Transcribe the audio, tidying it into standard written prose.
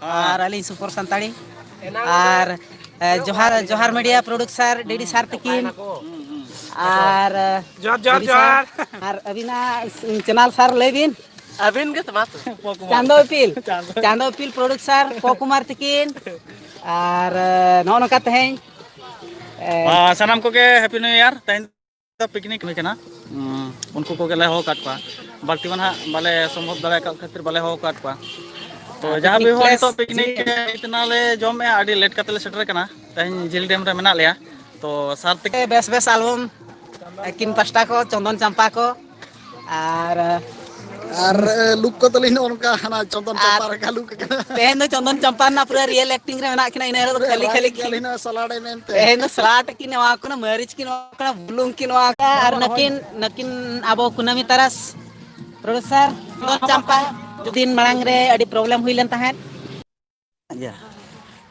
और अली सुपर संताड़ी और जोहार जोहार मीडिया प्रोड्यूसर डीडी सार तकिन और जोहार जोहार जोहार और अबिना चैनल सार लेबिन अबिन के तमास चांदो पिल प्रोड्यूसर पोकुमार तकिन और नो नका तहें सानाम को के हैप्पी न्यू ईयर तेन तो पिकनिक हुई कना उनको को गेले हो काट पा बाल्टी मन बाले संभव दाड़ा का खातिर बाले हो काट पा तो जहाँ भी हो तो पिकनिक इतना ले जम में आड़ी लेट कतले सेटर कना तेन झील डैम रे मेना लिया तो सार तक बेस बेस एल्बम किन पास्टा को चंदन चंपा को और लुक को तो लिनो उनका हना चंदन चंपा रे का लुक तेन दो चंदन चंपा ना पूरा रियल एक्टिंग रे मेना किना इन रे खाली खाली लिनो सलाडे मेनते तेन दो सलाट किन वा को ना मरीच किन वा को ना बुलुंग किन वा और नकिन आबो कुनामी तरस प्रोड्यूसर चंदन चंपा दिन मांग रे अड़ी प्रॉब्लम हुई लेन तहन